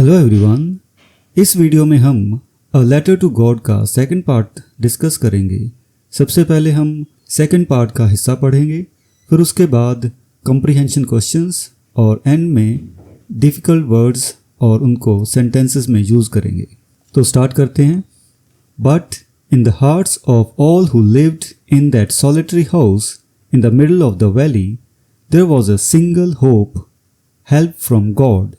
Hello everyone. इस video में हम अ लेटर टू गॉड का सेकंड पार्ट डिस्कस करेंगे। सबसे पहले हम सेकंड पार्ट का हिस्सा पढ़ेंगे, फिर उसके बाद कॉम्प्रिहेंशन क्वेश्चंस और एंड में डिफ़िकल्ट वर्ड्स और उनको सेंटेंसेस में यूज़ करेंगे। तो स्टार्ट करते हैं। But in the hearts of all who lived in that solitary house in the middle of the valley there was a single hope, help from God.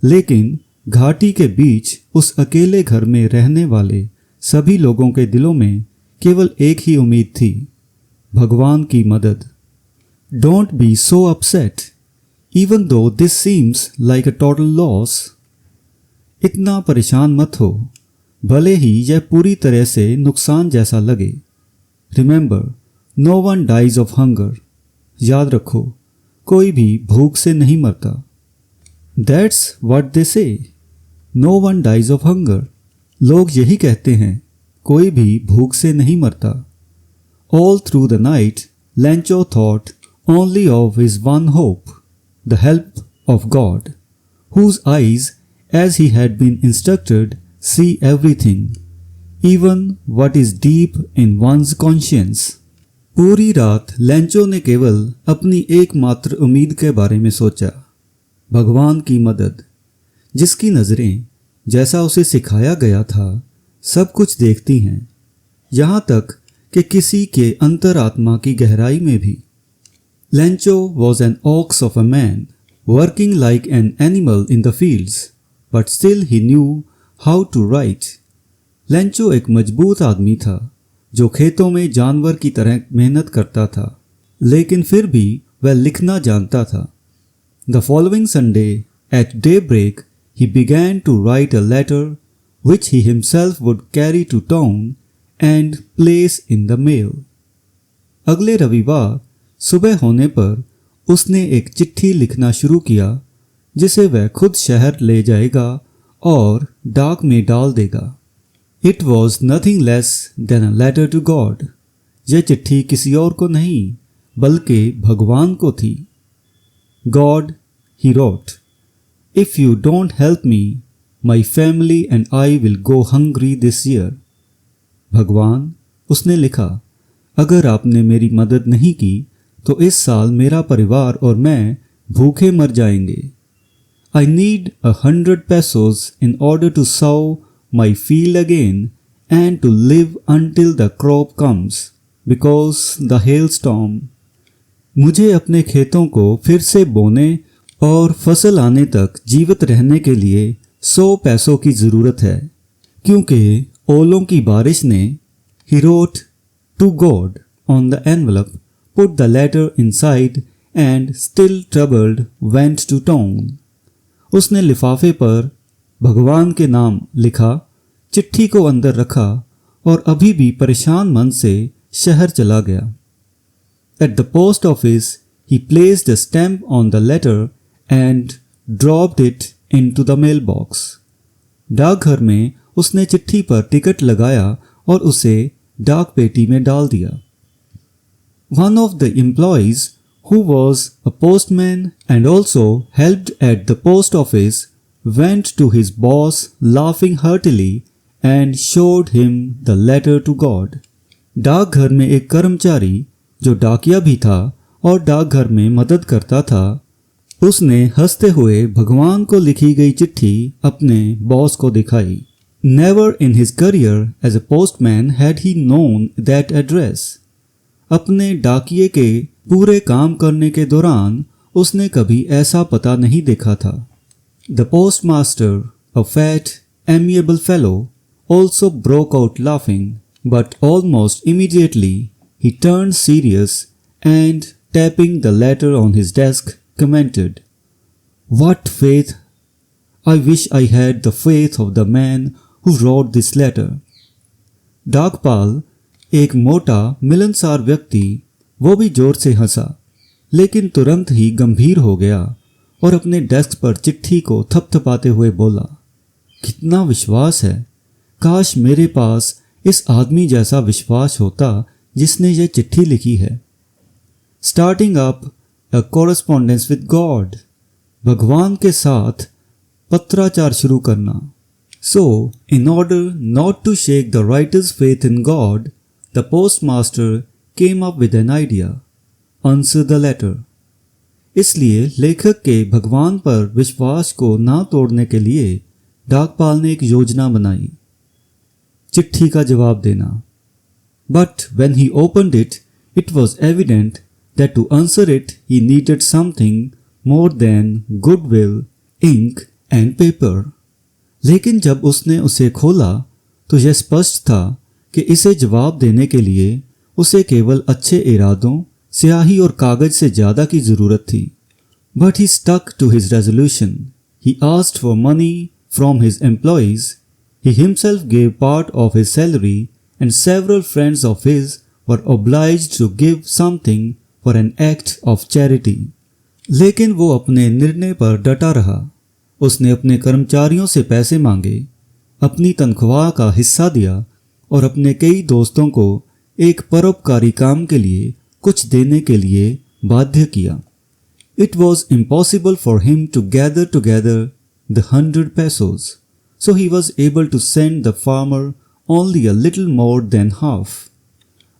लेकिन घाटी के बीच उस अकेले घर में रहने वाले सभी लोगों के दिलों में केवल एक ही उम्मीद थी, भगवान की मदद। Don't be so upset even though this seems like a total loss. इतना परेशान मत हो, भले ही यह पूरी तरह से नुकसान जैसा लगे। Remember, no one dies of hunger. याद रखो, कोई भी भूख से नहीं मरता। That's what they say. No one dies of hunger. लोग यही कहते हैं, कोई भी भूख से नहीं मरता। All through the night, Lancho thought only of his one hope, the help of God, whose eyes, as he had been instructed, see everything, even what is deep in one's conscience. पूरी रात लैंचो ने केवल अपनी एकमात्र उम्मीद के बारे में सोचा, भगवान की मदद, जिसकी नज़रें, जैसा उसे सिखाया गया था, सब कुछ देखती हैं, यहाँ तक कि किसी के अंतरात्मा की गहराई में भी। Lencho was an ox of a man, working like an animal in the fields, but still he knew how to write. Lencho एक मजबूत आदमी था, जो खेतों में जानवर की तरह मेहनत करता था, लेकिन फिर भी वह लिखना जानता था। The following Sunday, at daybreak, he began to write a letter which he himself would carry to town and place in the mail. अगले रविवार सुबह होने पर उसने एक चिट्ठी लिखना शुरू किया, जिसे वह खुद शहर ले जाएगा और डाक में डाल देगा। It was nothing less than a letter to God. यह चिट्ठी किसी और को नहीं, बल्कि भगवान को थी। God, he wrote, if you don't help me, my family and I will go hungry this year. भगवान, उसने लिखा, अगर आपने मेरी मदद नहीं की तो इस साल मेरा परिवार और मैं भूखे मर जाएंगे। I need 100 pesos in order to sow my field again and to live until the crop comes, because the hailstorm. मुझे अपने खेतों को फिर से बोने और फसल आने तक जीवित रहने के लिए 100 पैसों की ज़रूरत है, क्योंकि ओलों की बारिश ने। He wrote to God on the envelope, put the letter inside and still troubled went to town. उसने लिफाफे पर भगवान के नाम लिखा, चिट्ठी को अंदर रखा और अभी भी परेशान मन से शहर चला गया। At the post office, he placed a stamp on the letter and dropped it into the mailbox. डाकघर में उसने चिट्ठी पर टिकट लगाया और उसे डाक पेटी में डाल दिया। One of the employees, who was a postman and also helped at the post office, went to his boss laughing heartily and showed him the letter to God. डाकघर में एक कर्मचारी जो डाकिया भी था और डाकघर में मदद करता था, उसने हंसते हुए भगवान को लिखी गई चिट्ठी अपने बॉस को दिखाई। Never in his career as a postman had he known that address. अपने डाकिये के पूरे काम करने के दौरान उसने कभी ऐसा पता नहीं देखा था। The postmaster, a fat, amiable fellow, also broke out laughing, but almost immediately he turned serious and, tapping the letter on his desk, commented, "What faith! I wish I had the faith of the man who wrote this letter." डाकपाल, एक मोटा मिलनसार व्यक्ति, वो भी जोर से हंसा, लेकिन तुरंत ही गंभीर हो गया और अपने डेस्क पर चिट्ठी को थपथपाते हुए बोला, कितना विश्वास है! काश मेरे पास इस आदमी जैसा विश्वास होता जिसने यह चिट्ठी लिखी है। Starting up a correspondence with God, भगवान के साथ पत्राचार शुरू करना। So, in order not to shake the writer's faith in God, the postmaster came up with an idea. Answer the letter. इसलिए लेखक के भगवान पर विश्वास को ना तोड़ने के लिए डाकपाल ने एक योजना बनाई, चिट्ठी का जवाब देना। But when he opened it, it was evident that to answer it he needed something more than goodwill, ink and paper. लेकिन जब उसने उसे खोला तो यह स्पष्ट था कि इसे जवाब देने के लिए उसे केवल अच्छे इरादों, स्याही और कागज से ज़्यादा की ज़रूरत थी। But he stuck to his resolution. He asked for money from his employees. He himself gave part of his salary and several friends of his were obliged to give something for an act of charity. लेकिन वो अपने निर्णय पर डटा रहा। उसने अपने कर्मचारियों से पैसे मांगे, अपनी तनख्वाह का हिस्सा दिया और अपने कई दोस्तों को एक परोपकारी काम के लिए कुछ देने के लिए बाध्य किया। It was impossible for him to gather together the 100 pesos, so he was able to send the farmer only a little more than half.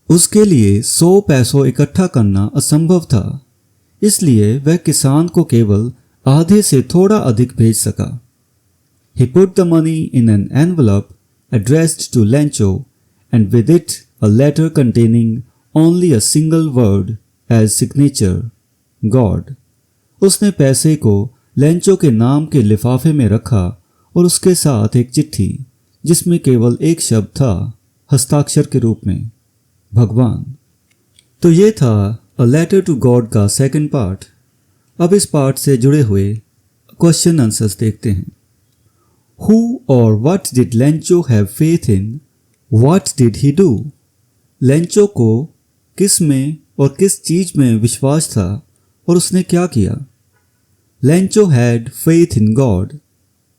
उसके लिए 100 पैसों इकट्ठा करना असंभव था, इसलिए वह किसान को केवल आधे से थोड़ा अधिक भेज सका। He put the money in an envelope addressed to Lencho and with it a letter containing only a single word as signature, God. उसने पैसे को लेंचो के नाम के लिफाफे में रखा और उसके साथ एक चिट्ठी जिसमें केवल एक शब्द था हस्ताक्षर के रूप में, भगवान। तो ये था अ लेटर टू गॉड का सेकंड पार्ट। अब इस पार्ट से जुड़े हुए क्वेश्चन आंसर्स देखते हैं। हु और what did Lencho have faith in? What did he do? Lencho को किस में और किस चीज में विश्वास था और उसने क्या किया? Lencho had faith in God.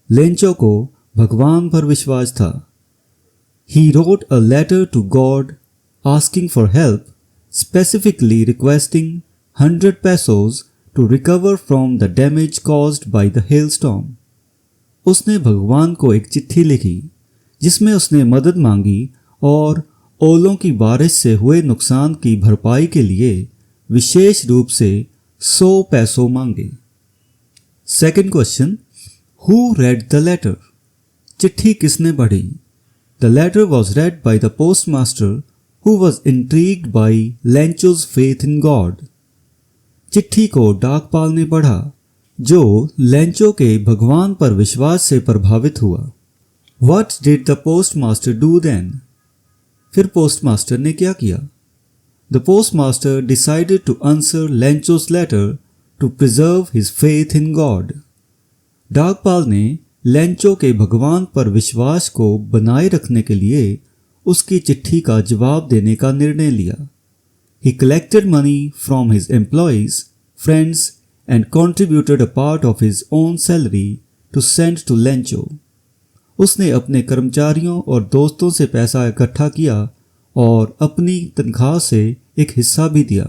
Lencho को भगवान पर विश्वास था। He wrote a letter to God asking for help, specifically requesting 100 pesos to recover from the damage caused by the hailstorm. उसने भगवान को एक चिट्ठी लिखी जिसमें उसने मदद मांगी और ओलों की बारिश से हुए नुकसान की भरपाई के लिए विशेष रूप से 100 पैसों मांगे। Second question, who read the letter? चिट्ठी किसने पढ़ी? The letter was read by the postmaster who was intrigued by Lencho's faith in God. चिट्ठी को डाकपाल ने पढ़ा जो लेंचो के भगवान पर विश्वास से प्रभावित हुआ। What did the postmaster do then? फिर पोस्टमास्टर ने क्या किया? The postmaster decided to answer Lencho's letter to preserve his faith in God. डाकपाल ने लेंचो के भगवान पर विश्वास को बनाए रखने के लिए उसकी चिट्ठी का जवाब देने का निर्णय लिया। He collected money from his employees, friends and contributed a part of his own salary to send to Lencho. उसने अपने कर्मचारियों और दोस्तों से पैसा इकट्ठा किया और अपनी तनख्वाह से एक हिस्सा भी दिया।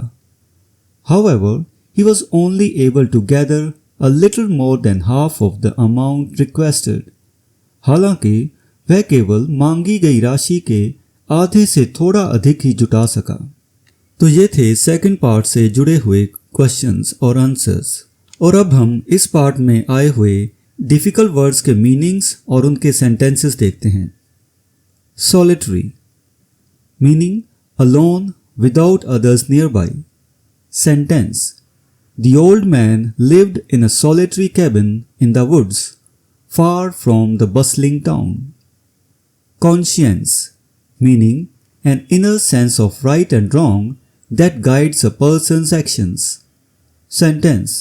However, he was only able to gather a little more than half of the amount requested. हालांकि वह केवल मांगी गई राशि के आधे से थोड़ा अधिक ही जुटा सका। तो ये थे सेकंड पार्ट से जुड़े हुए क्वेश्चंस और आंसर्स। और अब हम इस पार्ट में आए हुए डिफिकल्ट वर्ड्स के मीनिंग्स और उनके सेंटेंसेस देखते हैं। Solitary meaning alone without others nearby. Sentence: The old man lived in a solitary cabin in the woods, far from the bustling town. Conscience meaning an inner sense of right and wrong that guides a person's actions. Sentence: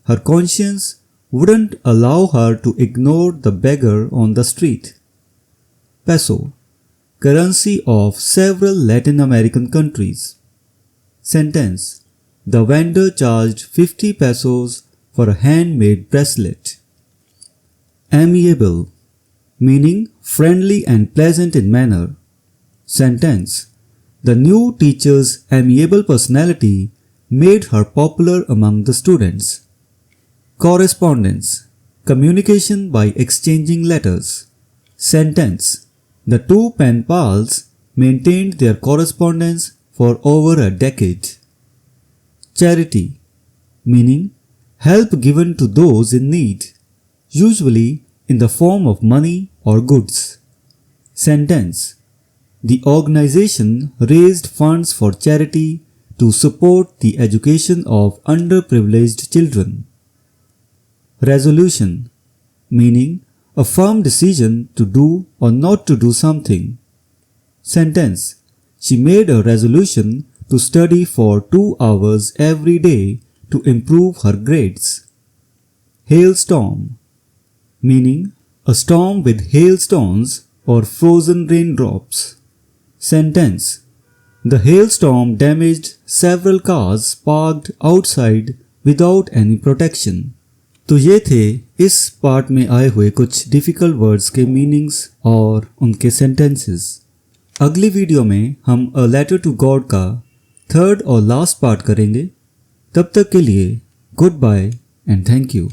Her conscience wouldn't allow her to ignore the beggar on the street. Peso, currency of several Latin American countries. Sentence: The vendor charged 50 pesos for a handmade bracelet. Amiable, meaning friendly and pleasant in manner. Sentence: The new teacher's amiable personality made her popular among the students. Correspondence, communication by exchanging letters. Sentence: the two pen pals maintained their correspondence for over a decade. Charity, meaning help given to those in need, usually in the form of money or goods. Sentence: the organization raised funds for charity to support the education of underprivileged children. Resolution, meaning a firm decision to do or not to do something. Sentence: she made a resolution to study for 2 hours every day to improve her grades. Hailstorm, meaning a storm with hailstones or frozen raindrops. Sentence: the hailstorm damaged several cars parked outside without any protection. तो ये थे इस part में आए हुए कुछ difficult words के meanings और उनके सेंटेंसेस। अगली वीडियो में हम अ लेटर टू गॉड का थर्ड और लास्ट पार्ट करेंगे। तब तक के लिए goodbye and thank you.